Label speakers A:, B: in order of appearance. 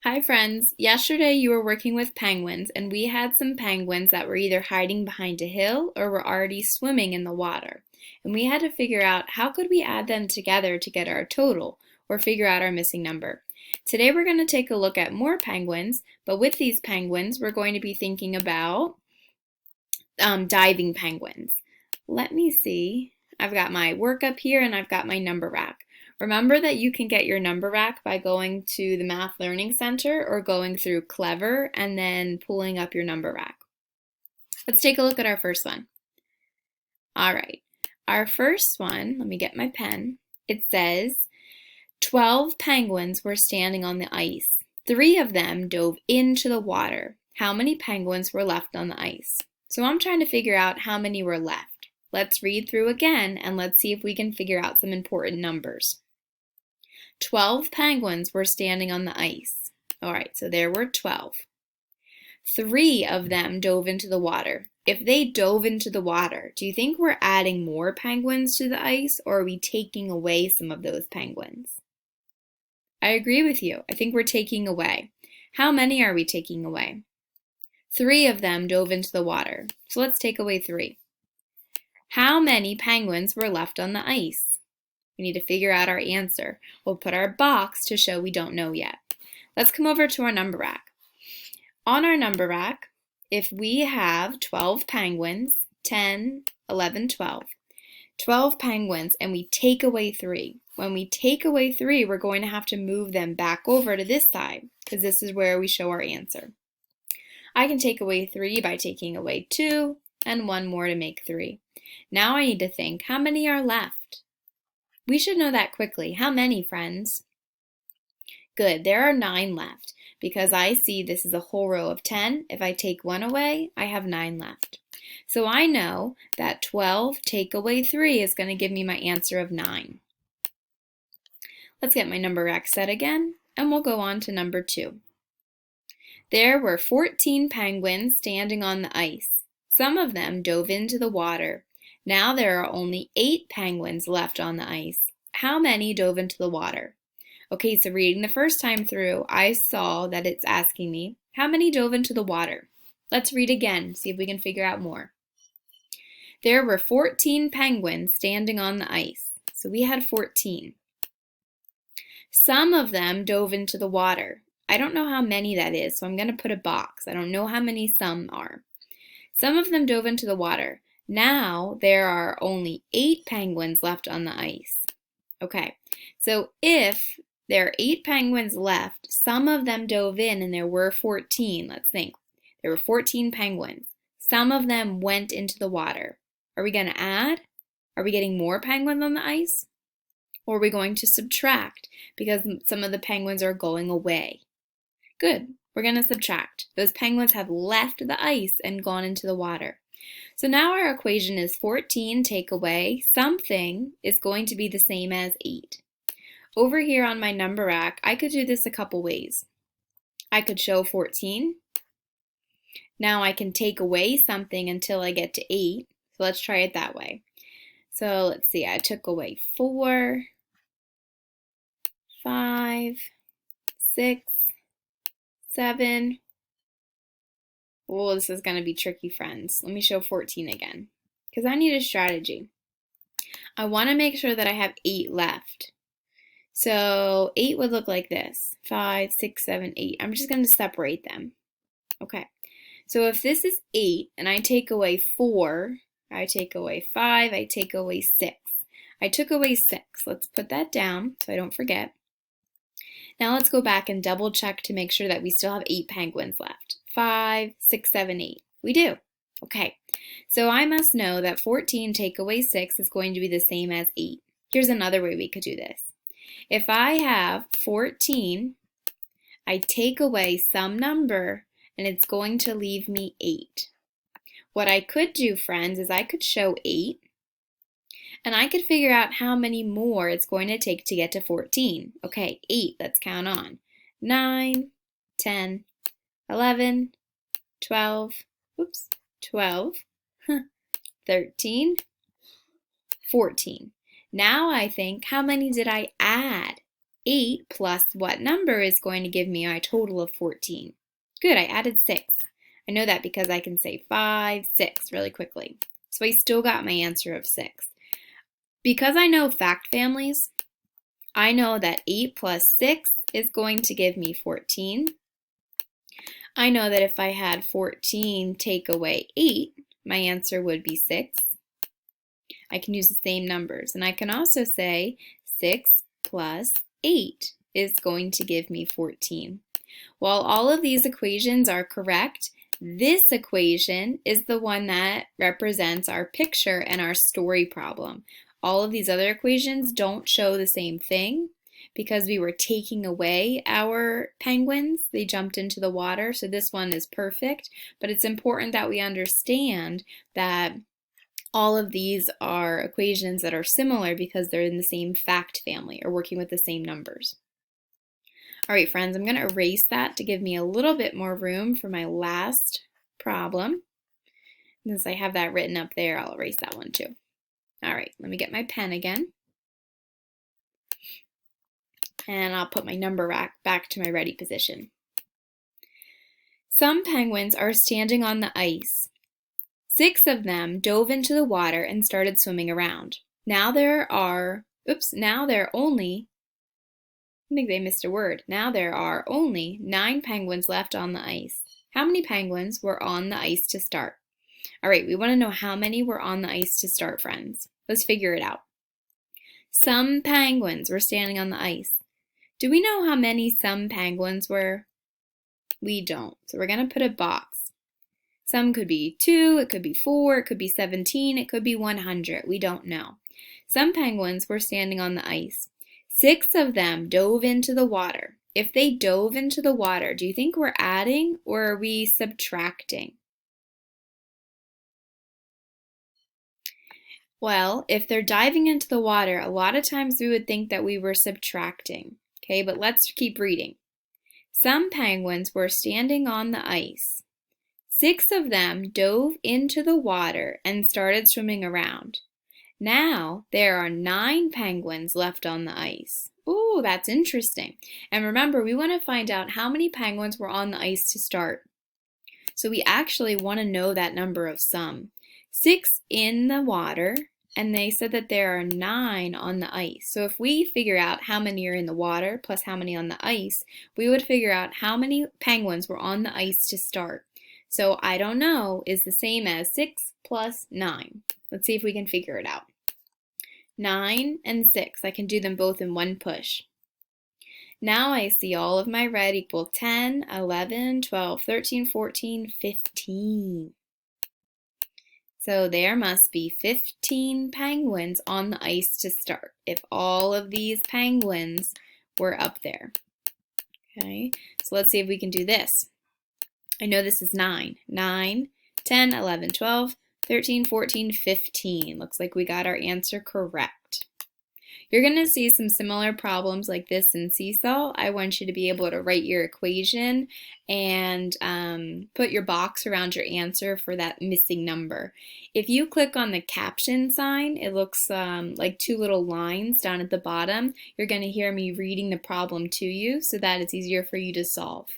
A: Hi friends, yesterday you were working with penguins and we had some penguins that were either hiding behind a hill or were already swimming in the water. And we had to figure out how could we add them together to get our total or figure out our missing number. Today we're going to take a look at more penguins, but with these penguins we're going to be thinking about diving penguins. Let me see. I've got my work up here and I've got my number rack. Remember that you can get your number rack by going to the Math Learning Center or going through Clever and then pulling up your number rack. Let's take a look at our first one. All right, our first one, let me get my pen. It says 12 penguins were standing on the ice. 3 of them dove into the water. How many penguins were left on the ice? So I'm trying to figure out how many were left. Let's read through again and let's see if we can figure out some important numbers. 12 penguins were standing on the ice. All right, so there were 12. 3 of them dove into the water. If they dove into the water, do you think we're adding more penguins to the ice or are we taking away some of those penguins? I agree with you. I think we're taking away. How many are we taking away? 3 of them dove into the water. So let's take away 3. How many penguins were left on the ice? We need to figure out our answer. We'll put our box to show we don't know yet. Let's come over to our number rack. On our number rack, if we have 12 penguins, 10, 11, 12, 12 penguins, and we take away 3. When we take away 3, we're going to have to move them back over to this side because this is where we show our answer. I can take away 3 by taking away 2 and 1 more to make 3. Now I need to think, how many are left? We should know that quickly. How many, friends? Good, there are 9 left because I see this is a whole row of 10. If I take 1 away, I have 9 left. So I know that 12 take away 3 is going to give me my answer of 9. Let's get my number rack set again, and we'll go on to number 2. There were 14 penguins standing on the ice. Some of them dove into the water. Now there are only 8 penguins left on the ice. How many dove into the water? Okay, so reading the first time through, I saw that it's asking me, how many dove into the water? Let's read again, see if we can figure out more. There were 14 penguins standing on the ice. So we had 14. Some of them dove into the water. I don't know how many that is, so I'm going to put a box. I don't know how many some are. Some of them dove into the water. Now there are only 8 penguins left on the ice. Okay, so if there are 8 penguins left, some of them dove in and there were 14. Let's think. There were 14 penguins. Some of them went into the water. Are we going to add? Are we getting more penguins on the ice? Or are we going to subtract because some of the penguins are going away? Good, we're going to subtract. Those penguins have left the ice and gone into the water. So now our equation is 14 take away something is going to be the same as 8. Over here on my number rack, I could do this a couple ways. I could show 14. Now I can take away something until I get to 8. So let's try it that way. So let's see, I took away 4, 5, 6, 7. Oh, this is going to be tricky, friends. Let me show 14 again because I need a strategy. I want to make sure that I have 8 left. So 8 would look like this. 5, 6, 7, 8. I'm just going to separate them. Okay. So if this is 8 and I take away 4, I take away 5, I take away 6. I took away 6. Let's put that down so I don't forget. Now let's go back and double check to make sure that we still have 8 penguins left. 5, 6, 7, 8. We do. Okay, so I must know that 14 take away 6 is going to be the same as 8. Here's another way we could do this. If I have 14, I take away some number and it's going to leave me 8. What I could do, friends, is I could show 8 and I could figure out how many more it's going to take to get to 14. Okay, 8, let's count on. 9, 10, 11, 12, 12, 13, 14. Now I think, how many did I add? 8 plus what number is going to give me a total of 14? Good, I added 6. I know that because I can say 5, 6 really quickly. So I still got my answer of 6. Because I know fact families, I know that 8 plus 6 is going to give me 14. I know that if I had 14 take away 8, my answer would be 6. I can use the same numbers. And I can also say 6 plus 8 is going to give me 14. While all of these equations are correct, this equation is the one that represents our picture and our story problem. All of these other equations don't show the same thing because we were taking away our penguins. They jumped into the water, so this one is perfect. But it's important that we understand that all of these are equations that are similar because they're in the same fact family or working with the same numbers. All right, friends, I'm going to erase that to give me a little bit more room for my last problem. Since I have that written up there, I'll erase that one too. All right, let me get my pen again. And I'll put my number rack back to my ready position. Some penguins are standing on the ice. 6 of them dove into the water and started swimming around. Now there are only, I think they missed a word. Now there are only 9 penguins left on the ice. How many penguins were on the ice to start? All right, we want to know how many were on the ice to start, friends. Let's figure it out. Some penguins were standing on the ice. Do we know how many some penguins were? We don't. So we're going to put a box. Some could be 2, it could be 4, it could be 17, it could be 100. We don't know. Some penguins were standing on the ice. 6 of them dove into the water. If they dove into the water, do you think we're adding or are we subtracting? Well, if they're diving into the water, a lot of times we would think that we were subtracting. Okay, but let's keep reading. Some penguins were standing on the ice. 6 of them dove into the water and started swimming around. Now there are 9 penguins left on the ice. Ooh, that's interesting. And remember, we want to find out how many penguins were on the ice to start. So we actually want to know that number of some. 6 in the water, and they said that there are 9 on the ice. So if we figure out how many are in the water plus how many on the ice, we would figure out how many penguins were on the ice to start. So I don't know is the same as 6 plus 9. Let's see if we can figure it out. 9 and 6, I can do them both in one push. Now I see all of my red equal 10, 11, 12, 13, 14, 15. So there must be 15 penguins on the ice to start if all of these penguins were up there. Okay, so let's see if we can do this. I know this is 9. 9, 10, 11, 12, 13, 14, 15. Looks like we got our answer correct. You're going to see some similar problems like this in Seesaw. I want you to be able to write your equation and put your box around your answer for that missing number. If you click on the caption sign, it looks like 2 little lines down at the bottom. You're going to hear me reading the problem to you so that it's easier for you to solve.